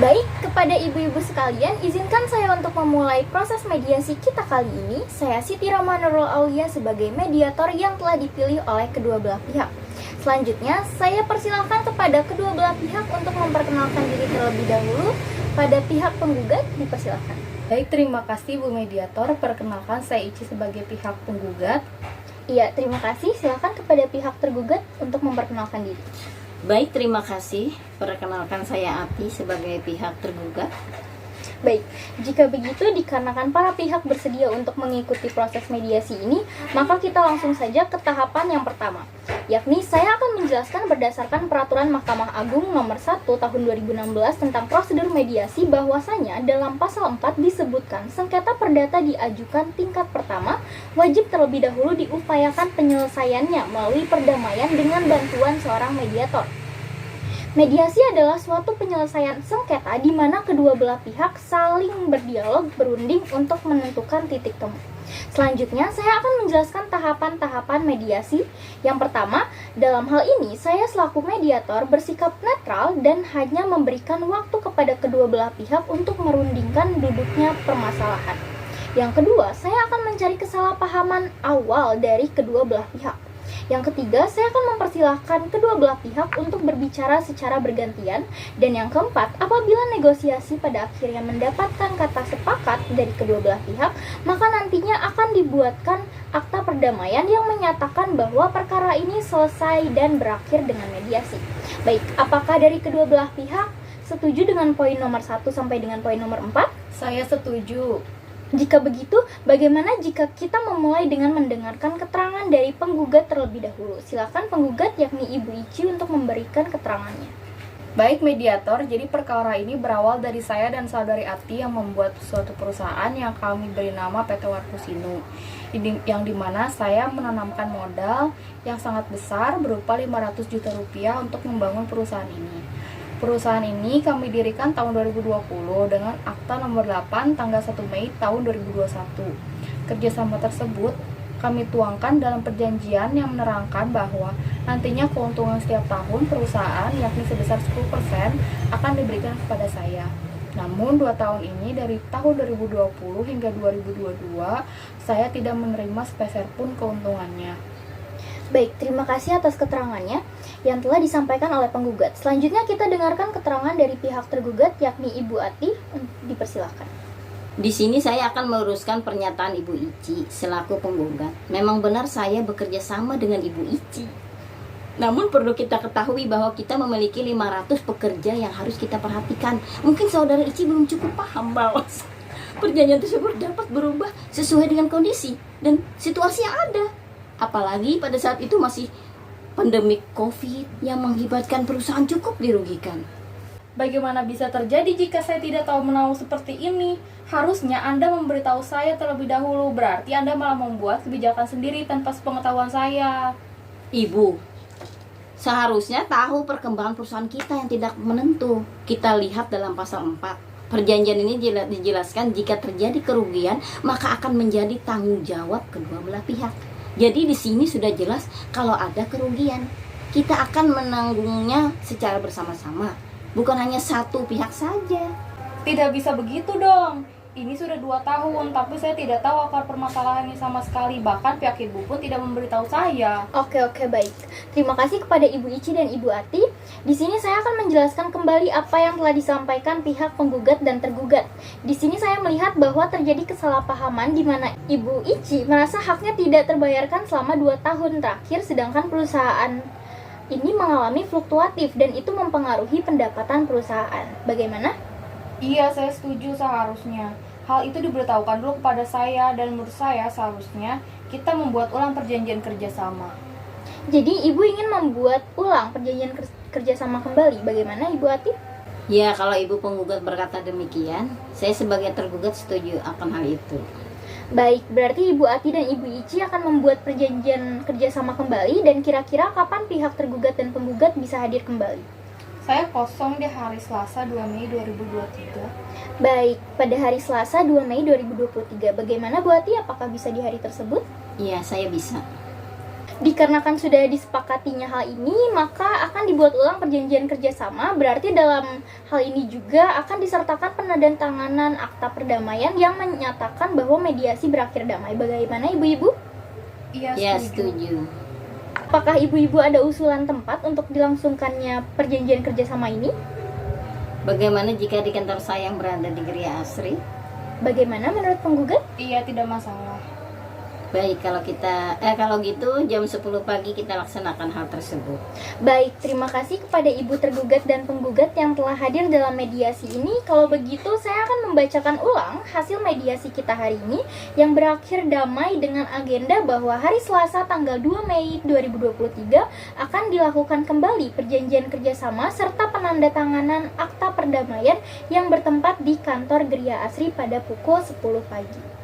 Baik, kepada ibu-ibu sekalian, izinkan saya untuk memulai proses mediasi kita kali ini. Saya Siti Rama Nurul Aulia sebagai mediator yang telah dipilih oleh kedua belah pihak. Selanjutnya, saya persilahkan kepada kedua belah pihak untuk memperkenalkan diri terlebih dahulu. Pada pihak penggugat, dipersilahkan. Baik, terima kasih Bu Mediator. Perkenalkan, saya Ici sebagai pihak penggugat. Iya, terima kasih. Silakan kepada pihak tergugat untuk memperkenalkan diri. Baik, terima kasih. Perkenalkan, saya Ati sebagai pihak tergugat. Baik, jika begitu dikarenakan para pihak bersedia untuk mengikuti proses mediasi ini, maka kita langsung saja ke tahapan yang pertama, yakni saya akan menjelaskan berdasarkan Peraturan Mahkamah Agung Nomor 1 Tahun 2016 tentang prosedur mediasi bahwasanya dalam pasal 4 disebutkan sengketa perdata diajukan tingkat pertama wajib terlebih dahulu diupayakan penyelesaiannya melalui perdamaian dengan bantuan seorang mediator. Mediasi adalah suatu penyelesaian sengketa di mana kedua belah pihak saling berdialog berunding untuk menentukan titik temu. Selanjutnya, saya akan menjelaskan tahapan-tahapan mediasi. Yang pertama, dalam hal ini saya selaku mediator bersikap netral dan hanya memberikan waktu kepada kedua belah pihak untuk merundingkan duduknya permasalahan. Yang kedua, saya akan mencari kesalahpahaman awal dari kedua belah pihak. Yang ketiga, saya akan mempersilahkan kedua belah pihak untuk berbicara secara bergantian. Dan yang keempat, apabila negosiasi pada akhirnya mendapatkan kata sepakat dari kedua belah pihak, maka nantinya akan dibuatkan akta perdamaian yang menyatakan bahwa perkara ini selesai dan berakhir dengan mediasi. Baik, apakah dari kedua belah pihak setuju dengan poin nomor 1 sampai dengan poin nomor 4? Saya setuju. Jika begitu, bagaimana jika kita memulai dengan mendengarkan keterangan dari penggugat terlebih dahulu? Silakan penggugat yakni Ibu Ici untuk memberikan keterangannya. Baik mediator, jadi perkara ini berawal dari saya dan saudari Ati yang membuat suatu perusahaan yang kami beri nama PT Warkusino. Yang dimana saya menanamkan modal yang sangat besar berupa 500 juta rupiah untuk membangun perusahaan ini. Perusahaan ini kami dirikan tahun 2020 dengan akta nomor 8 tanggal 1 Mei tahun 2021. Kerjasama tersebut kami tuangkan dalam perjanjian yang menerangkan bahwa nantinya keuntungan setiap tahun perusahaan yakni sebesar 10% akan diberikan kepada saya. Namun 2 tahun ini dari tahun 2020 hingga 2022 saya tidak menerima sepeser pun keuntungannya. Baik, terima kasih atas keterangannya yang telah disampaikan oleh penggugat. Selanjutnya kita dengarkan keterangan dari pihak tergugat yakni Ibu Ati. Dipersilakan. Di sini saya akan meluruskan pernyataan Ibu Ici selaku penggugat. Memang benar saya bekerja sama dengan Ibu Ici. Namun perlu kita ketahui bahwa kita memiliki 500 pekerja yang harus kita perhatikan. Mungkin saudara Ici belum cukup paham bahwa perjanjian tersebut dapat berubah sesuai dengan kondisi dan situasi yang ada. Apalagi pada saat itu masih pandemi COVID yang mengakibatkan perusahaan cukup dirugikan. Bagaimana bisa terjadi jika saya tidak tahu menahu seperti ini? Harusnya Anda memberitahu saya terlebih dahulu. Berarti Anda malah membuat kebijakan sendiri tanpa sepengetahuan saya. Ibu, seharusnya tahu perkembangan perusahaan kita yang tidak menentu. Kita lihat dalam pasal 4. Perjanjian ini dijelaskan jika terjadi kerugian, maka akan menjadi tanggung jawab kedua belah pihak. Jadi di sini sudah jelas kalau ada kerugian, kita akan menanggungnya secara bersama-sama, bukan hanya satu pihak saja. Tidak bisa begitu dong. Ini sudah 2 tahun, tapi saya tidak tahu akar permasalahannya sama sekali. Bahkan pihak ibu pun tidak memberitahu saya. Oke, baik. Terima kasih kepada Ibu Ici dan Ibu Ati. Di sini saya akan menjelaskan kembali apa yang telah disampaikan pihak penggugat dan tergugat. Di sini saya melihat bahwa terjadi kesalahpahaman di mana Ibu Ici merasa haknya tidak terbayarkan selama 2 tahun terakhir, sedangkan perusahaan ini mengalami fluktuatif dan itu mempengaruhi pendapatan perusahaan. Bagaimana? Iya, saya setuju seharusnya. Hal itu diberitahukan dulu kepada saya dan menurut saya seharusnya kita membuat ulang perjanjian kerjasama. Jadi Ibu ingin membuat ulang perjanjian kerjasama kembali. Bagaimana Ibu Ati? Ya, kalau ibu penggugat berkata demikian, saya sebagai tergugat setuju akan hal itu. Baik, berarti Ibu Ati dan Ibu Ici akan membuat perjanjian kerjasama kembali. Dan kira-kira kapan pihak tergugat dan penggugat bisa hadir kembali? Saya kosong di hari Selasa 2 Mei 2023. Baik, pada hari Selasa 2 Mei 2023. Bagaimana Bu Ati, apakah bisa di hari tersebut? Iya, saya bisa. Dikarenakan sudah disepakatinya hal ini, maka akan dibuat ulang perjanjian kerjasama. Berarti dalam hal ini juga akan disertakan penandatanganan akta perdamaian yang menyatakan bahwa mediasi berakhir damai. Bagaimana ibu-ibu? Iya, Ya, setuju. Apakah ibu-ibu ada usulan tempat untuk dilangsungkannya perjanjian kerjasama ini? Bagaimana jika di kantor saya yang berada di Geria Asri? Bagaimana menurut penggugat? Iya, tidak masalah. Baik, kalau gitu jam 10 pagi kita laksanakan hal tersebut. Baik, terima kasih kepada ibu tergugat dan penggugat yang telah hadir dalam mediasi ini. Kalau begitu, saya akan membacakan ulang hasil mediasi kita hari ini yang berakhir damai dengan agenda bahwa hari Selasa tanggal 2 Mei 2023 akan dilakukan kembali perjanjian kerjasama serta penandatanganan akta perdamaian yang bertempat di kantor Geria Asri pada pukul 10 pagi.